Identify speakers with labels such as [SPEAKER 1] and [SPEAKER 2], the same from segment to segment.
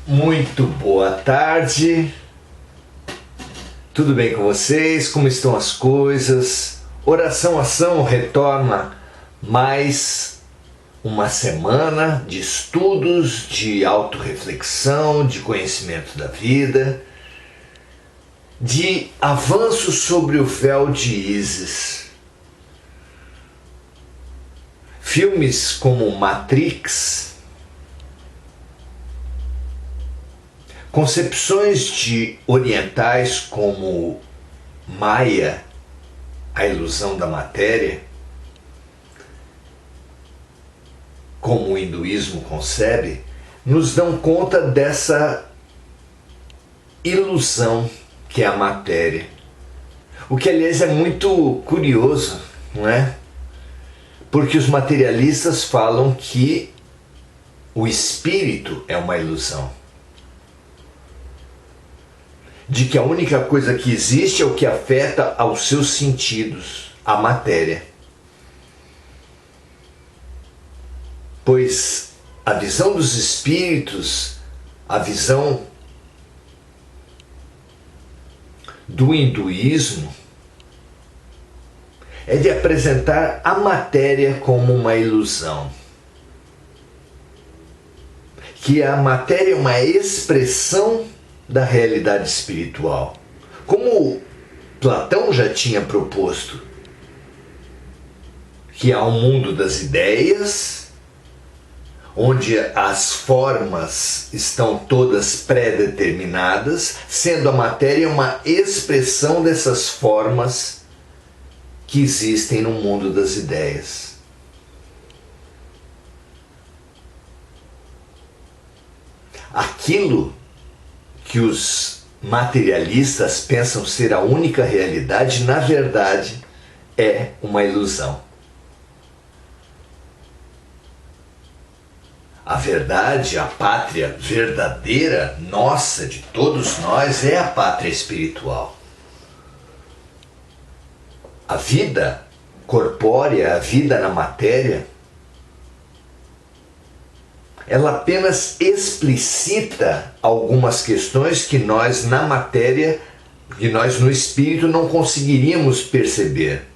[SPEAKER 1] Muito boa tarde, tudo bem com vocês? Como estão as coisas? Oração Ação retorna mais uma semana de estudos, de autorreflexão, de conhecimento da vida, de avanço sobre o véu de Ísis. Filmes como Matrix, concepções de orientais como Maya, a ilusão da matéria, como o hinduísmo concebe, nos dão conta dessa ilusão que é a matéria. O que, aliás, é muito curioso, não é? Porque os materialistas falam que o espírito é uma ilusão. De que a única coisa que existe é o que afeta aos seus sentidos, a matéria. Pois a visão dos espíritos, a visão do hinduísmo, é de apresentar a matéria como uma ilusão. Que a matéria é uma expressão da realidade espiritual. Como Platão já tinha proposto, que há um mundo das ideias, onde as formas estão todas pré-determinadas, sendo a matéria uma expressão dessas formas que existem no mundo das ideias. Aquilo que os materialistas pensam ser a única realidade, na verdade, é uma ilusão. A verdade, a pátria verdadeira, nossa, de todos nós, é a pátria espiritual. A vida corpórea, a vida na matéria, ela apenas explicita algumas questões que nós na matéria, que nós no espírito não conseguiríamos perceber.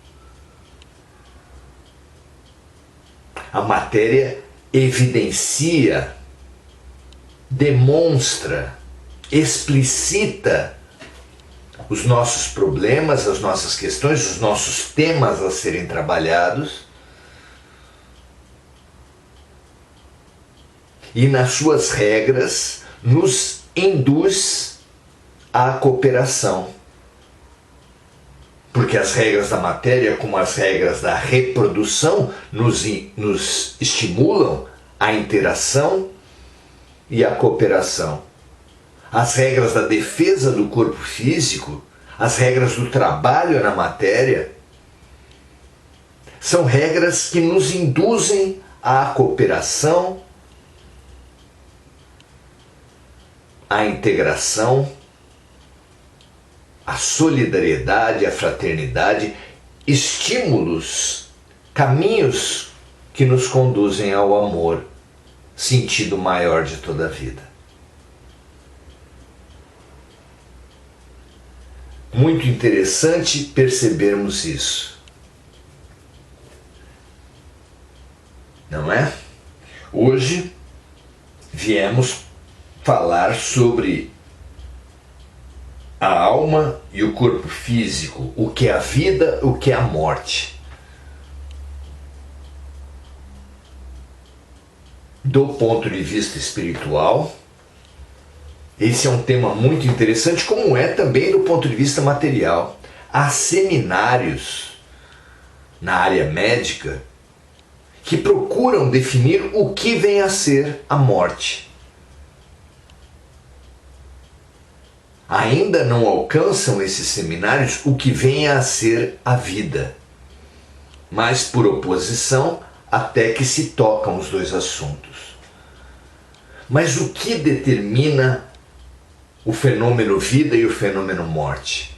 [SPEAKER 1] A matéria evidencia, demonstra, explicita os nossos problemas, as nossas questões, os nossos temas a serem trabalhados. E nas suas regras nos induz à cooperação. Porque as regras da matéria, como as regras da reprodução, nos estimulam a interação e a cooperação. As regras da defesa do corpo físico, as regras do trabalho na matéria, são regras que nos induzem à cooperação, à integração, à solidariedade, à fraternidade, estímulos, caminhos que nos conduzem ao amor, sentido maior de toda a vida. Muito interessante percebermos isso. Não é? Hoje viemos falar sobre a alma e o corpo físico, o que é a vida, o que é a morte. Do ponto de vista espiritual, esse é um tema muito interessante, como é também do ponto de vista material. Há seminários na área médica que procuram definir o que vem a ser a morte. Ainda não alcançam esses seminários o que vem a ser a vida, mas por oposição até que se tocam os dois assuntos. Mas o que determina o fenômeno vida e o fenômeno morte?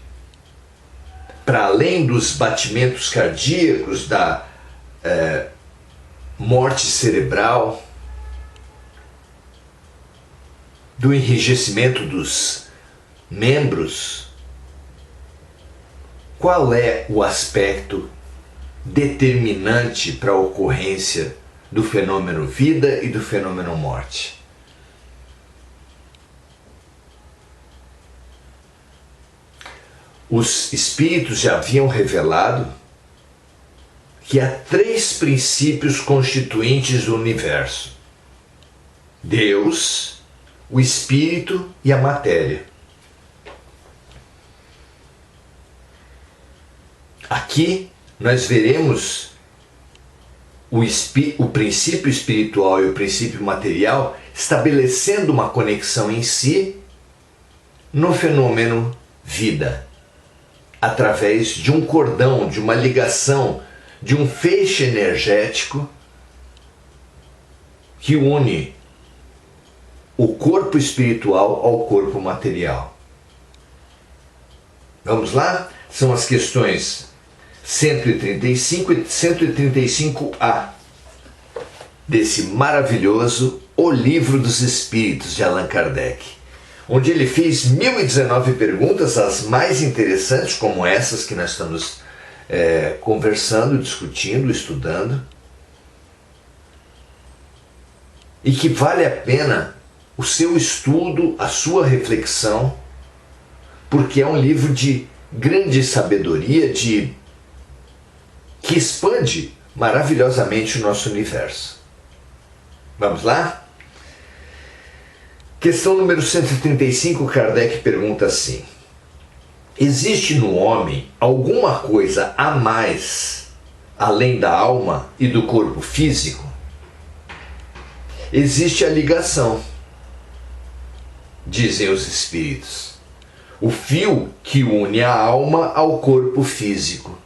[SPEAKER 1] Para além dos batimentos cardíacos, da morte cerebral, do enrijecimento dos membros, qual é o aspecto determinante para a ocorrência do fenômeno vida e do fenômeno morte? Os espíritos já haviam revelado que há 3 princípios constituintes do universo: Deus, o espírito e a matéria. Aqui nós veremos o princípio espiritual e o princípio material estabelecendo uma conexão em si no fenômeno vida, através de um cordão, de uma ligação, de um feixe energético que une o corpo espiritual ao corpo material. Vamos lá? São as questões 135 e 135A desse maravilhoso O Livro dos Espíritos de Allan Kardec, onde ele fez 1019 perguntas, as mais interessantes, como essas que nós estamos conversando, discutindo, estudando, e que vale a pena o seu estudo, a sua reflexão, porque é um livro de grande sabedoria, que expande maravilhosamente o nosso universo. Vamos lá? Questão número 135, Kardec pergunta assim: existe no homem alguma coisa a mais, além da alma e do corpo físico? Existe a ligação, dizem os espíritos, o fio que une a alma ao corpo físico.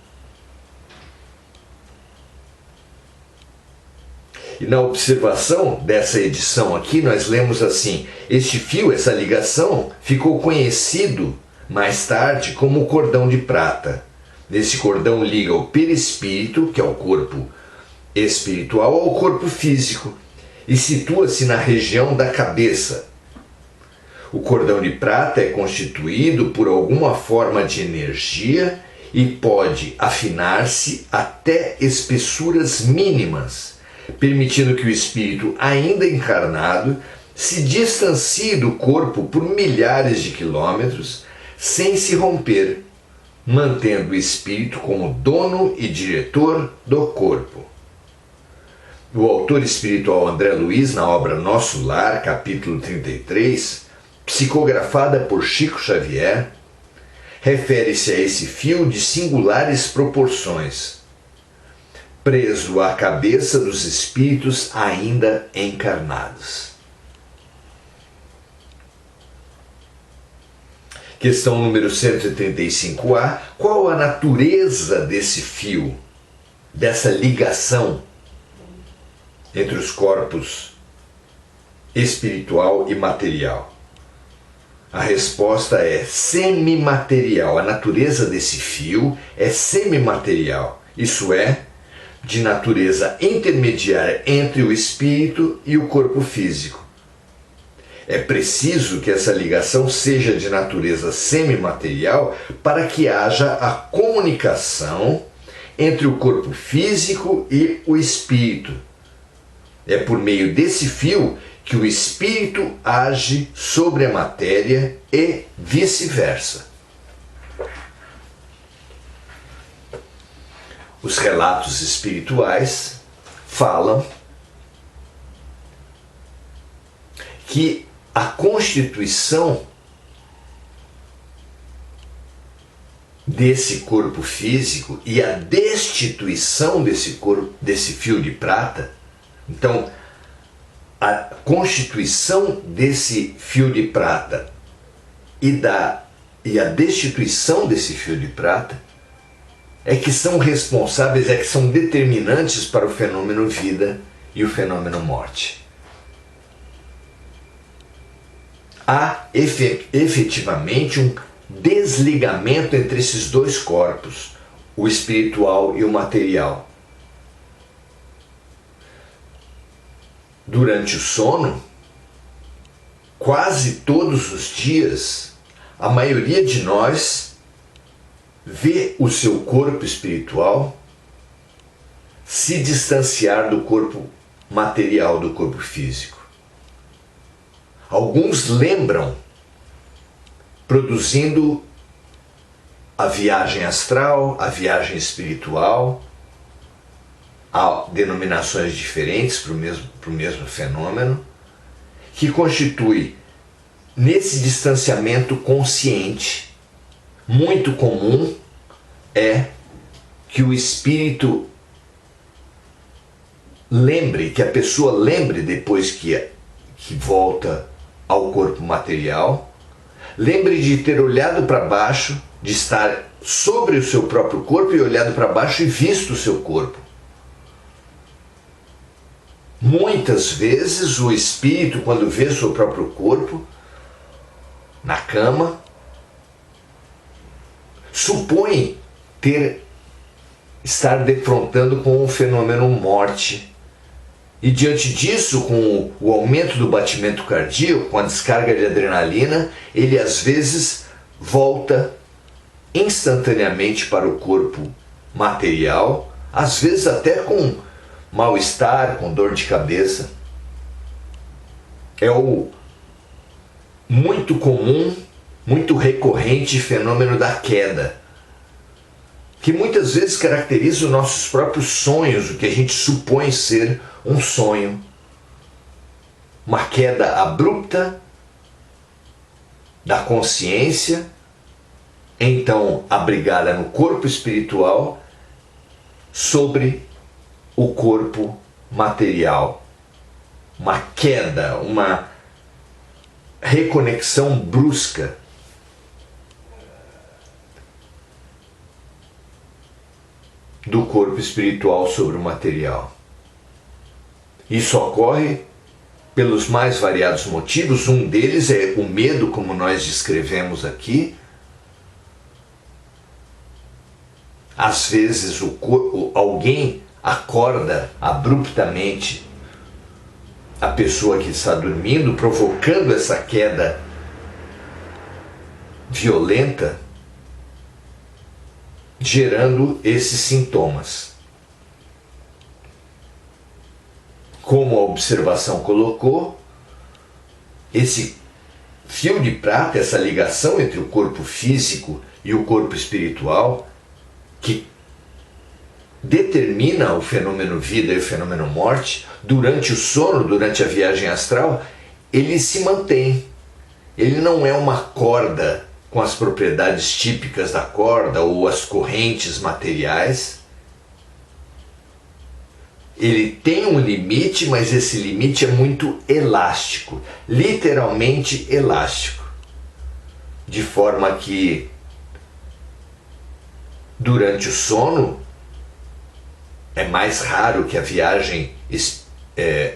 [SPEAKER 1] E na observação dessa edição aqui, nós lemos assim: este fio, essa ligação, ficou conhecido mais tarde como o cordão de prata. Nesse cordão liga o perispírito, que é o corpo espiritual, ao corpo físico, e situa-se na região da cabeça. O cordão de prata é constituído por alguma forma de energia e pode afinar-se até espessuras mínimas, permitindo que o espírito, ainda encarnado, se distancie do corpo por milhares de quilômetros sem se romper, mantendo o espírito como dono e diretor do corpo. O autor espiritual André Luiz, na obra Nosso Lar, capítulo 33, psicografada por Chico Xavier, refere-se a esse fio de singulares proporções, preso à cabeça dos espíritos ainda encarnados. Questão número 135A. Qual a natureza desse fio, dessa ligação entre os corpos espiritual e material? A resposta é semimaterial. A natureza desse fio é semimaterial, isso é, de natureza intermediária entre o espírito e o corpo físico. É preciso que essa ligação seja de natureza semimaterial para que haja a comunicação entre o corpo físico e o espírito. É por meio desse fio que o espírito age sobre a matéria e vice-versa. Os relatos espirituais falam que a constituição desse corpo físico e a destituição desse fio de prata, então a constituição desse fio de prata e a destituição desse fio de prata é que são responsáveis, é que são determinantes para o fenômeno vida e o fenômeno morte. Há efetivamente um desligamento entre esses dois corpos, o espiritual e o material. Durante o sono, quase todos os dias, a maioria de nós vê o seu corpo espiritual se distanciar do corpo material, do corpo físico. Alguns lembram, produzindo a viagem astral, a viagem espiritual. Há denominações diferentes para o mesmo fenômeno, que constitui, nesse distanciamento consciente, muito comum é que o espírito lembre, que a pessoa lembre depois que volta ao corpo material, lembre de ter olhado para baixo, de estar sobre o seu próprio corpo e olhado para baixo e visto o seu corpo. Muitas vezes o espírito, quando vê o seu próprio corpo na cama, supõe estar defrontando com o fenômeno morte. E diante disso, com o aumento do batimento cardíaco, com a descarga de adrenalina, ele às vezes volta instantaneamente para o corpo material, às vezes até com mal-estar, com dor de cabeça. É o muito comum, muito recorrente fenômeno da queda, que muitas vezes caracteriza os nossos próprios sonhos, o que a gente supõe ser um sonho. Uma queda abrupta da consciência, então abrigada no corpo espiritual, sobre o corpo material. Uma queda, uma reconexão brusca. Do corpo espiritual sobre o material. Isso ocorre pelos mais variados motivos. Um deles é o medo, como nós descrevemos aqui. Às vezes alguém acorda abruptamente a pessoa que está dormindo, provocando essa queda violenta, gerando esses sintomas. Como a observação colocou, esse fio de prata, essa ligação entre o corpo físico e o corpo espiritual, que determina o fenômeno vida e o fenômeno morte, durante o sono, durante a viagem astral, ele se mantém. Ele não é uma corda com as propriedades típicas da corda ou as correntes materiais. Ele tem um limite, mas esse limite é muito elástico, literalmente elástico, de forma que durante o sono é mais raro que a viagem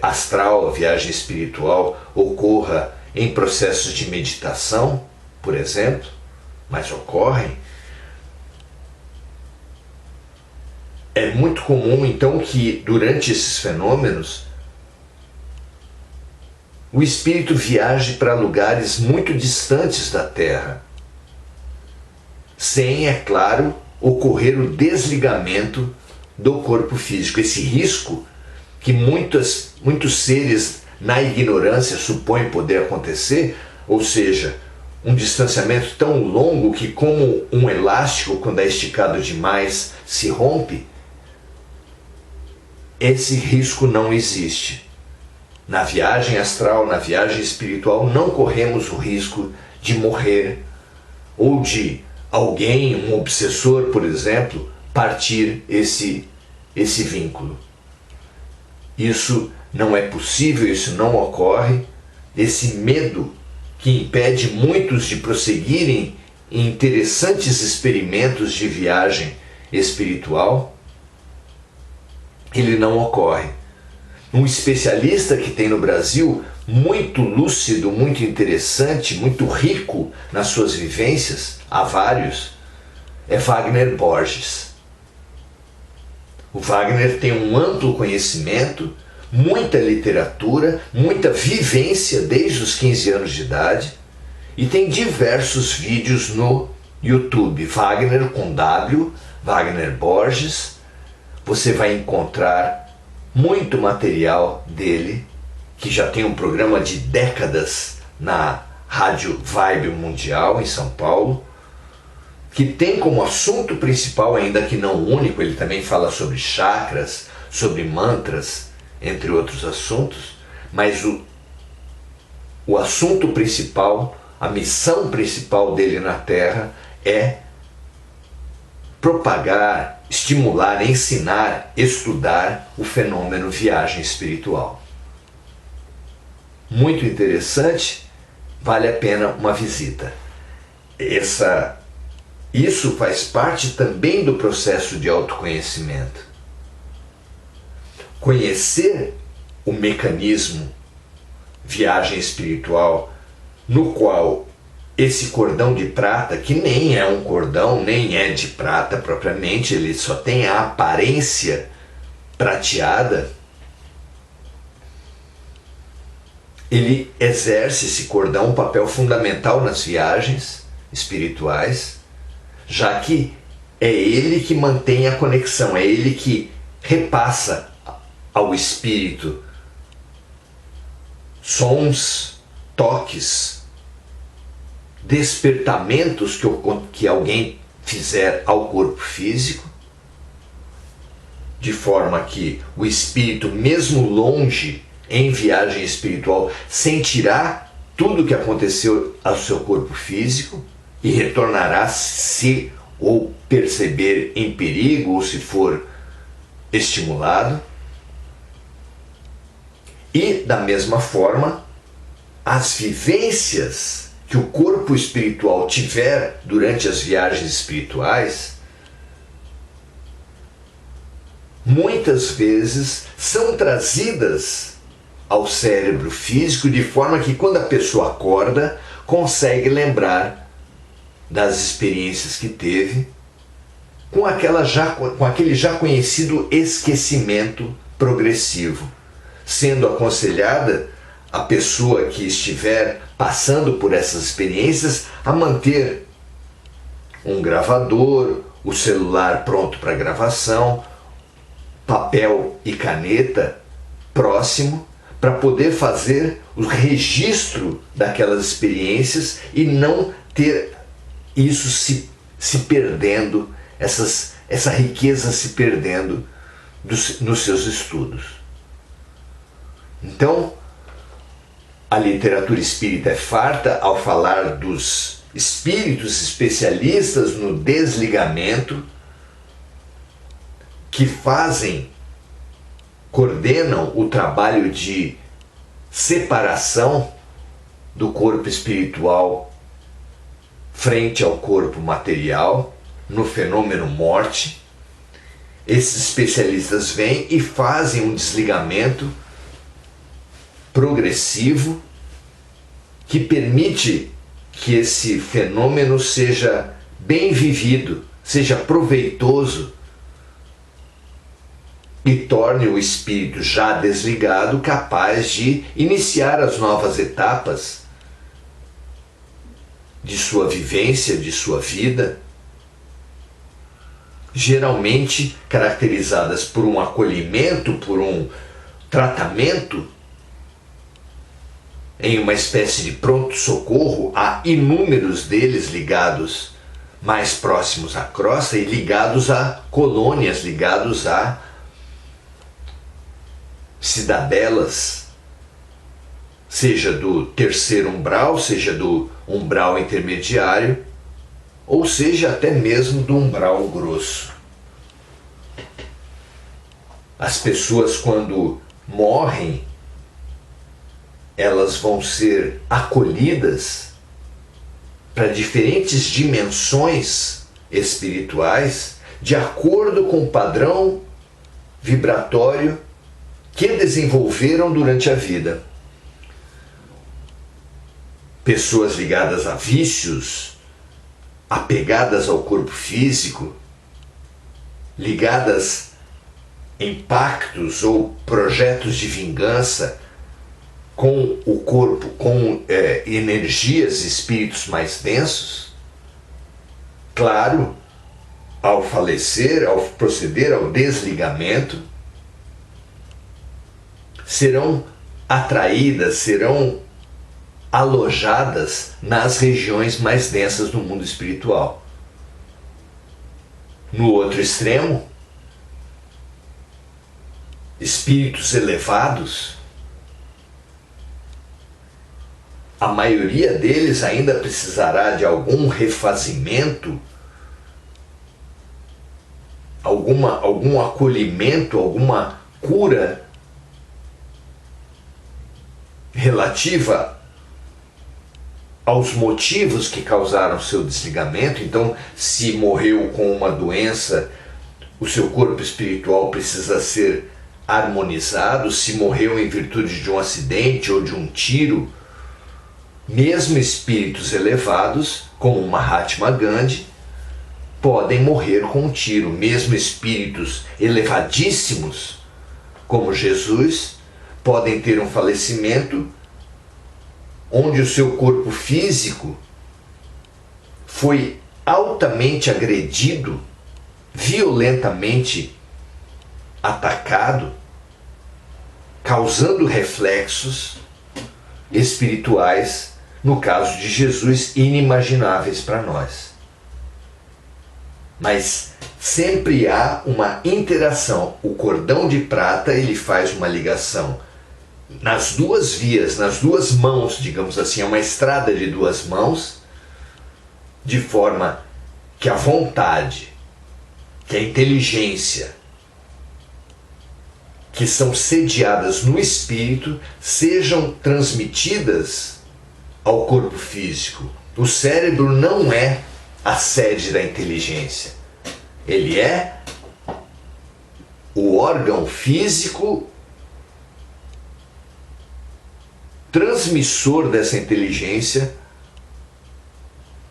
[SPEAKER 1] astral, a viagem espiritual ocorra em processos de meditação, por exemplo, mas ocorrem. É muito comum, então, que durante esses fenômenos o espírito viaje para lugares muito distantes da Terra, sem, é claro, ocorrer o desligamento do corpo físico. Esse risco que muitos seres na ignorância supõem poder acontecer, ou seja, um distanciamento tão longo que, como um elástico, quando é esticado demais, se rompe. Esse risco não existe. Na viagem astral, na viagem espiritual, não corremos o risco de morrer ou de alguém, um obsessor, por exemplo, partir esse vínculo. Isso não é possível, isso não ocorre. Esse medo que impede muitos de prosseguirem em interessantes experimentos de viagem espiritual, ele não ocorre. Um especialista que tem no Brasil, muito lúcido, muito interessante, muito rico nas suas vivências, há vários, é Wagner Borges. O Wagner tem um amplo conhecimento, muita literatura, muita vivência desde os 15 anos de idade, e tem diversos vídeos no YouTube. Wagner com W, Wagner Borges. Você vai encontrar muito material dele, que já tem um programa de décadas na Rádio Vibe Mundial em São Paulo, que tem como assunto principal, ainda que não único, ele também fala sobre chakras, sobre mantras, entre outros assuntos, mas o assunto principal, a missão principal dele na Terra é propagar, estimular, ensinar, estudar o fenômeno viagem espiritual. Muito interessante, vale a pena uma visita. Isso faz parte também do processo de autoconhecimento. Conhecer o mecanismo viagem espiritual, no qual esse cordão de prata, que nem é um cordão, nem é de prata propriamente, ele só tem a aparência prateada, ele exerce, esse cordão, um papel fundamental nas viagens espirituais, já que é ele que mantém a conexão, é ele que repassa ao espírito sons, toques, despertamentos que alguém fizer ao corpo físico, de forma que o espírito, mesmo longe, em viagem espiritual, sentirá tudo o que aconteceu ao seu corpo físico e retornará se ou perceber em perigo ou se for estimulado. E, da mesma forma, as vivências que o corpo espiritual tiver durante as viagens espirituais, muitas vezes são trazidas ao cérebro físico, de forma que quando a pessoa acorda, consegue lembrar das experiências que teve, com aquele já conhecido esquecimento progressivo, sendo aconselhada a pessoa que estiver passando por essas experiências a manter um gravador, o celular pronto para gravação, papel e caneta próximo, para poder fazer o registro daquelas experiências e não ter isso se perdendo, essa riqueza se perdendo nos seus estudos. Então, a literatura espírita é farta ao falar dos espíritos especialistas no desligamento, que coordenam o trabalho de separação do corpo espiritual frente ao corpo material, no fenômeno morte. Esses especialistas vêm e fazem um desligamento progressivo que permite que esse fenômeno seja bem vivido, seja proveitoso e torne o espírito já desligado capaz de iniciar as novas etapas de sua vivência, de sua vida, geralmente caracterizadas por um acolhimento, por um tratamento, em uma espécie de pronto-socorro. Há inúmeros deles ligados mais próximos à crosta e ligados a colônias, ligados a cidadelas, seja do terceiro umbral, seja do umbral intermediário, ou seja até mesmo do umbral grosso. As pessoas, quando morrem, elas vão ser acolhidas para diferentes dimensões espirituais, de acordo com o padrão vibratório que desenvolveram durante a vida. Pessoas ligadas a vícios, apegadas ao corpo físico, ligadas em pactos ou projetos de vingança com o corpo, com energias e espíritos mais densos, claro, ao falecer, ao proceder ao desligamento, serão atraídas, serão alojadas nas regiões mais densas do mundo espiritual. No outro extremo, espíritos elevados, a maioria deles ainda precisará de algum refazimento, algum acolhimento, alguma cura relativa aos motivos que causaram seu desligamento. Então, se morreu com uma doença, o seu corpo espiritual precisa ser harmonizado. Se morreu em virtude de um acidente ou de um tiro, mesmo espíritos elevados, como Mahatma Gandhi, podem morrer com um tiro. Mesmo espíritos elevadíssimos, como Jesus, podem ter um falecimento onde o seu corpo físico foi altamente agredido, violentamente atacado, causando reflexos espirituais, no caso de Jesus, inimagináveis para nós. Mas sempre há uma interação. O cordão de prata, ele faz uma ligação nas duas vias, nas duas mãos, digamos assim, é uma estrada de duas mãos, de forma que a vontade, que a inteligência, que são sediadas no espírito, sejam transmitidas ao corpo físico. O cérebro não é a sede da inteligência. Ele é o órgão físico transmissor dessa inteligência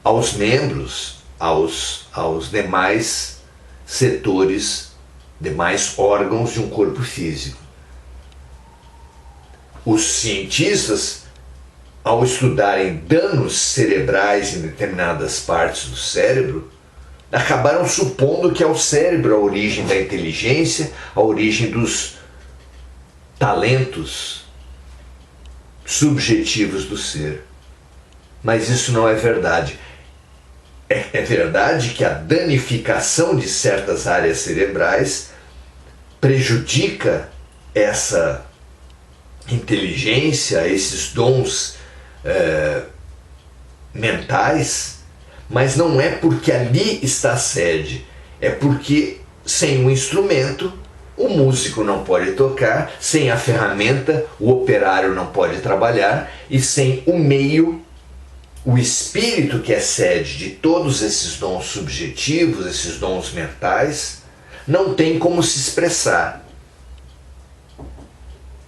[SPEAKER 1] aos membros, aos demais setores, demais órgãos de um corpo físico. Os cientistas, ao estudarem danos cerebrais em determinadas partes do cérebro, acabaram supondo que é o cérebro a origem da inteligência, a origem dos talentos subjetivos do ser. Mas isso não é verdade. É verdade que a danificação de certas áreas cerebrais prejudica essa inteligência, esses dons mentais, mas não é porque ali está a sede, é porque sem um instrumento o músico não pode tocar, sem a ferramenta o operário não pode trabalhar, e sem o meio, o espírito que é sede de todos esses dons subjetivos, esses dons mentais, não tem como se expressar.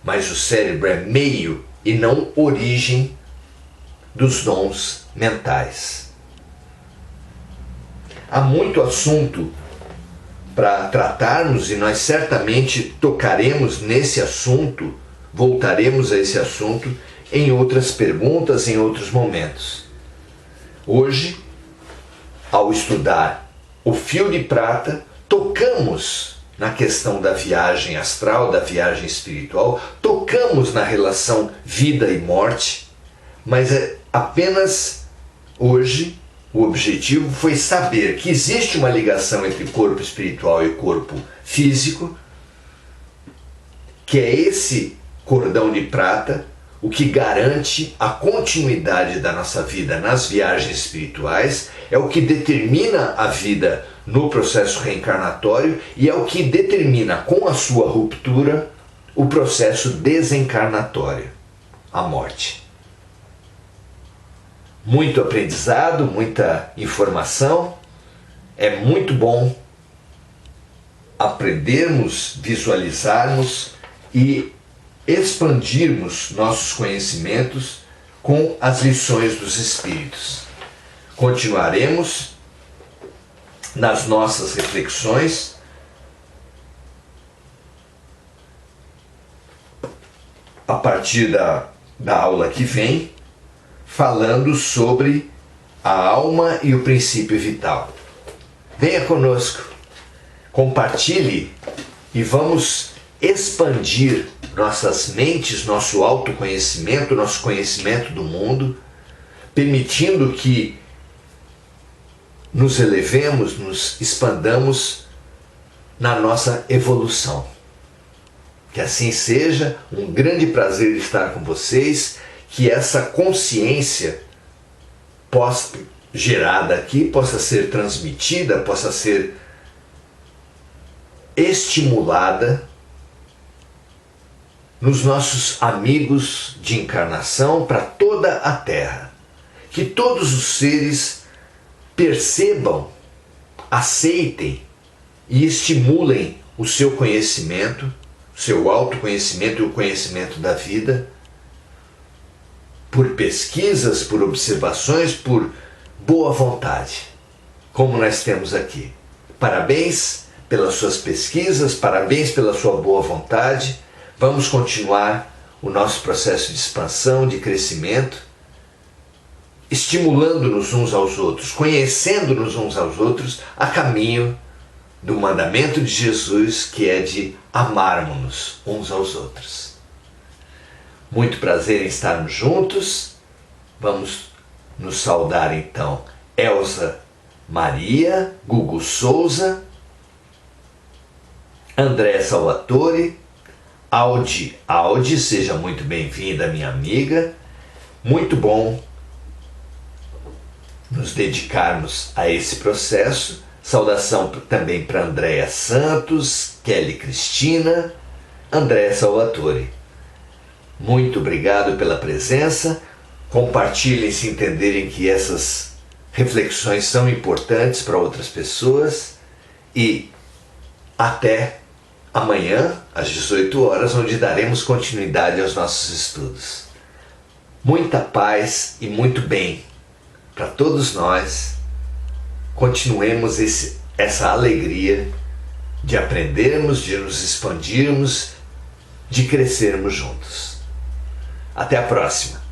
[SPEAKER 1] Mas o cérebro é meio e não origem dos dons mentais. Há muito assunto para tratarmos e nós certamente tocaremos nesse assunto, voltaremos a esse assunto em outras perguntas, em outros momentos. Hoje, ao estudar o fio de prata, tocamos na questão da viagem astral, da viagem espiritual, tocamos na relação vida e morte, mas apenas hoje o objetivo foi saber que existe uma ligação entre o corpo espiritual e o corpo físico, que é esse cordão de prata o que garante a continuidade da nossa vida nas viagens espirituais, é o que determina a vida no processo reencarnatório e é o que determina, com a sua ruptura, o processo desencarnatório, a morte. Muito aprendizado, muita informação. É muito bom aprendermos, visualizarmos e expandirmos nossos conhecimentos com as lições dos Espíritos. Continuaremos nas nossas reflexões partir da aula que vem, falando sobre a alma e o princípio vital. Venha conosco, compartilhe e vamos expandir nossas mentes, nosso autoconhecimento, nosso conhecimento do mundo, permitindo que nos elevemos, nos expandamos na nossa evolução. Que assim seja, um grande prazer estar com vocês, que essa consciência gerada aqui possa ser transmitida, possa ser estimulada nos nossos amigos de encarnação para toda a Terra. Que todos os seres percebam, aceitem e estimulem o seu conhecimento, o seu autoconhecimento e o conhecimento da vida, por pesquisas, por observações, por boa vontade, como nós temos aqui. Parabéns pelas suas pesquisas, parabéns pela sua boa vontade. Vamos continuar o nosso processo de expansão, de crescimento, estimulando-nos uns aos outros, conhecendo-nos uns aos outros a caminho do mandamento de Jesus, que é de amarmos-nos uns aos outros. Muito prazer em estarmos juntos. Vamos nos saudar então. Elza Maria, Gugu Souza, André Salvatore, Aldi, seja muito bem-vinda, minha amiga. Muito bom nos dedicarmos a esse processo. Saudação também para Andréa Santos, Kelly Cristina, André Salvatore. Muito obrigado pela presença. Compartilhem se entenderem que essas reflexões são importantes para outras pessoas. E até amanhã, às 18 horas, onde daremos continuidade aos nossos estudos. Muita paz e muito bem para todos nós. Continuemos essa alegria de aprendermos, de nos expandirmos, de crescermos juntos. Até a próxima!